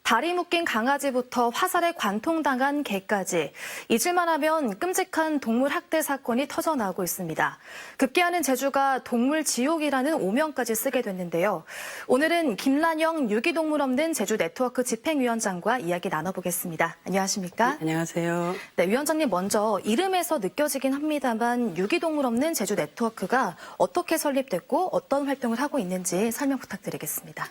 다리 묶인 강아지부터 화살에 관통당한 개까지 잊을만 하면 끔찍한 동물 학대 사건이 터져나오고 있습니다. 급기야는 제주가 동물 지옥이라는 오명까지 쓰게 됐는데요. 오늘은 김란영 유기동물 없는 제주 네트워크 집행위원장과 이야기 나눠보겠습니다. 안녕하십니까? 네, 안녕하세요. 네, 위원장님 먼저 이름에서 느껴지긴 합니다만 유기동물 없는 제주 네트워크가 어떻게 설립됐고 어떤 활동을 하고 있는지 설명 부탁드리겠습니다.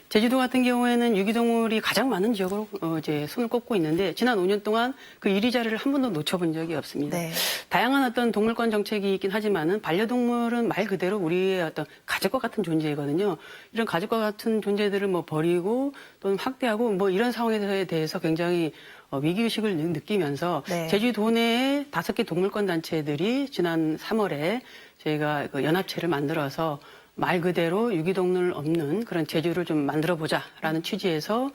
제주도 같은 경우에는 유기동물이 가장 많은 지역으로 이제 손을 꼽고 있는데 지난 5년 동안 그 1위 자리를 한 번도 놓쳐본 적이 없습니다. 네. 다양한 어떤 동물권 정책이 있긴 하지만은 반려동물은 말 그대로 우리의 어떤 가족과 같은 존재거든요. 이런 가족과 같은 존재들을 뭐 버리고 또는 확대하고 뭐 이런 상황에 대해서 굉장히 위기의식을 느끼면서 네. 제주도 내에 5개 동물권 단체들이 지난 3월에 저희가 그 연합체를 만들어서 말 그대로 유기동물 없는 그런 제주를 좀 만들어보자라는 취지에서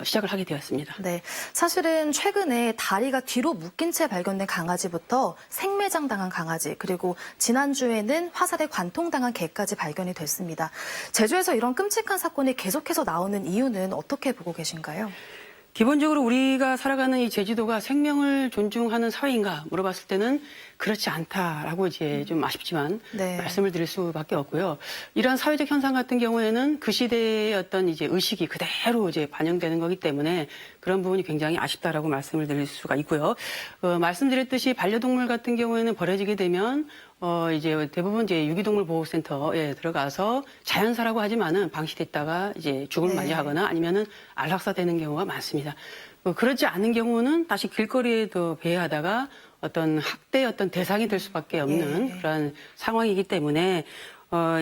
시작을 하게 되었습니다. 네, 사실은 최근에 다리가 뒤로 묶인 채 발견된 강아지부터 생매장당한 강아지, 그리고 지난주에는 화살에 관통당한 개까지 발견이 됐습니다. 제주에서 이런 끔찍한 사건이 계속해서 나오는 이유는 어떻게 보고 계신가요? 기본적으로 우리가 살아가는 이 제주도가 생명을 존중하는 사회인가 물어봤을 때는 그렇지 않다라고 이제 좀 아쉽지만 네. 말씀을 드릴 수밖에 없고요. 이러한 사회적 현상 같은 경우에는 그 시대의 어떤 이제 의식이 그대로 이제 반영되는 거기 때문에 그런 부분이 굉장히 아쉽다라고 말씀을 드릴 수가 있고요. 말씀드렸듯이 반려동물 같은 경우에는 버려지게 되면 이제 대부분 이제 유기동물 보호센터에 들어가서 자연사라고 하지만은 방치됐다가 이제 죽음을 네. 맞이하거나 아니면은 안락사되는 경우가 많습니다. 그렇지 않은 경우는 다시 길거리에 더 배회하다가 어떤 학대의 어떤 대상이 될 수밖에 없는 예. 그런 상황이기 때문에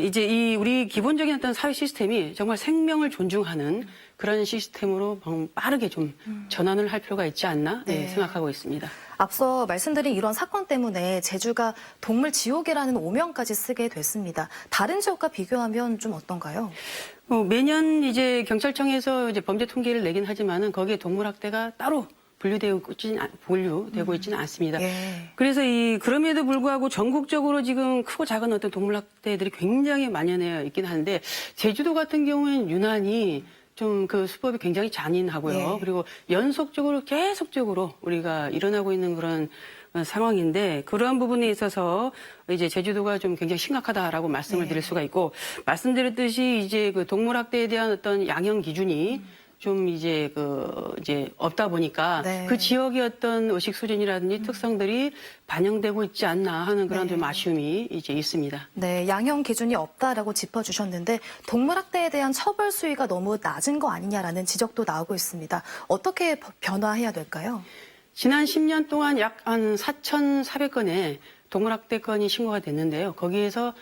이제 이 우리 기본적인 어떤 사회 시스템이 정말 생명을 존중하는 그런 시스템으로 빠르게 좀 전환을 할 필요가 있지 않나 네. 생각하고 있습니다. 앞서 말씀드린 이런 사건 때문에 제주가 동물 지옥이라는 오명까지 쓰게 됐습니다. 다른 지역과 비교하면 좀 어떤가요? 매년 이제 경찰청에서 이제 범죄 통계를 내긴 하지만은 거기에 동물 학대가 따로 분류되고 있지는 않습니다. 예. 그래서 그럼에도 불구하고 전국적으로 지금 크고 작은 어떤 동물 학대들이 굉장히 만연해 있긴 한데 제주도 같은 경우에는 유난히 좀 그 수법이 굉장히 잔인하고요. 예. 그리고 연속적으로 계속적으로 우리가 일어나고 있는 그런 상황인데 그러한 부분에 있어서 이제 제주도가 좀 굉장히 심각하다라고 말씀을 드릴 수가 있고 말씀드렸듯이 이제 그 동물 학대에 대한 어떤 양형 기준이 좀 이제 이제 없다 보니까 네. 그 지역의 어떤 의식 수준이라든지 특성들이 반영되고 있지 않나 하는 그런 네. 좀 아쉬움이 이제 있습니다. 네, 양형 기준이 없다라고 짚어주셨는데 동물 학대에 대한 처벌 수위가 너무 낮은 거 아니냐라는 지적도 나오고 있습니다. 어떻게 변화해야 될까요? 지난 10년 동안 약 한 4,400건의 동물학대 건이 신고가 됐는데요. 거기에서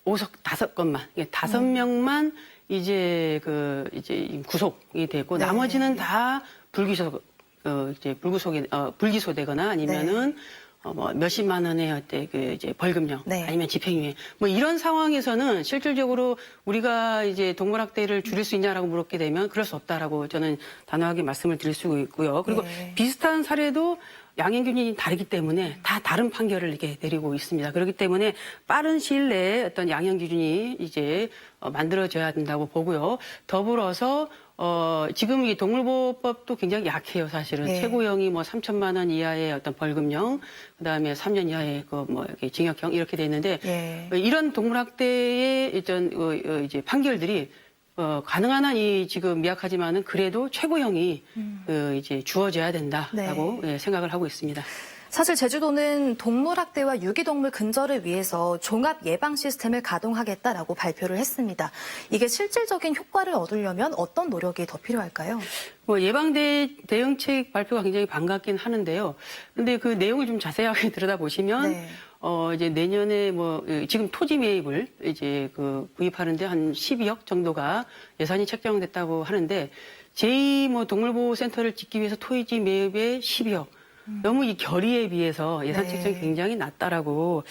5건만, 5명만 이제 이제 구속이 됐고 네. 나머지는 다 불기소되거나 아니면은 뭐 몇십만 원의 이제 벌금형 네. 아니면 집행유예 뭐 이런 상황에서는 실질적으로 우리가 이제 동물학대를 줄일 수 있냐라고 물었게 되면 그럴 수 없다라고 저는 단호하게 말씀을 드릴 수 있고요. 그리고 네. 비슷한 사례도 양형 기준이 다르기 때문에 다 다른 판결을 이렇게 내리고 있습니다. 그렇기 때문에 빠른 시일 내에 어떤 양형 기준이 이제 만들어져야 된다고 보고요. 더불어서 지금 이 동물보호법도 굉장히 약해요, 사실은. 네. 최고형이 뭐 3천만 원 이하의 어떤 벌금형, 그다음에 3년 이하의 이렇게 징역형 이렇게 돼 있는데 예. 이런 동물학대의 이제 판결들이 가능한 한 지금 미약하지만은 그래도 최고형이 이제 주어져야 된다라고 네. 생각을 하고 있습니다. 사실 제주도는 동물 학대와 유기동물 근절을 위해서 종합 예방 시스템을 가동하겠다라고 발표를 했습니다. 이게 실질적인 효과를 얻으려면 어떤 노력이 더 필요할까요? 예방 대응책 발표가 굉장히 반갑긴 하는데요. 근데 그 내용을 좀 자세하게 들여다보시면 네. 이제 내년에 지금 토지 매입을 이제 구입하는데 한 12억 정도가 예산이 책정됐다고 하는데 제2 동물보호센터를 짓기 위해서 토지 매입에 12억. 너무 이 결의에 비해서 예산 네. 책정이 굉장히 낮다라고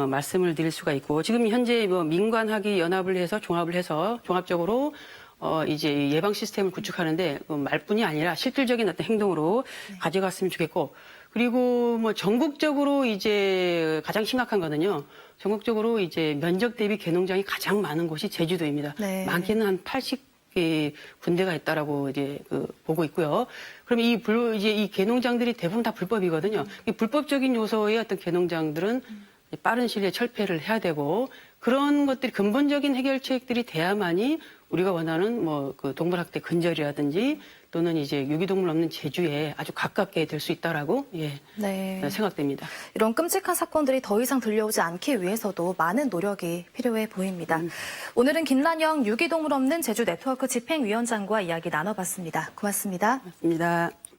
말씀을 드릴 수가 있고 지금 현재 민관학위 연합을 해서 종합적으로 이제 예방 시스템을 구축하는데 말뿐이 아니라 실질적인 어떤 행동으로 가져갔으면 좋겠고 그리고 전국적으로 이제 가장 심각한 거는요. 전국적으로 이제 면적 대비 개농장이 가장 많은 곳이 제주도입니다. 네. 많게는 한 80 군데가 있다라고 이제 보고 있고요. 그럼 이제 이 개농장들이 대부분 다 불법이거든요. 이 불법적인 요소의 어떤 개농장들은 빠른 시일에 철폐를 해야 되고 그런 것들이 근본적인 해결책들이 돼야만이 우리가 원하는 그 동물학대 근절이라든지 또는 이제 유기동물 없는 제주에 아주 가깝게 될 수 있다라고 네. 생각됩니다. 이런 끔찍한 사건들이 더 이상 들려오지 않기 위해서도 많은 노력이 필요해 보입니다. 오늘은 김난영 유기동물 없는 제주 네트워크 집행위원장과 이야기 나눠봤습니다. 고맙습니다. 맞습니다.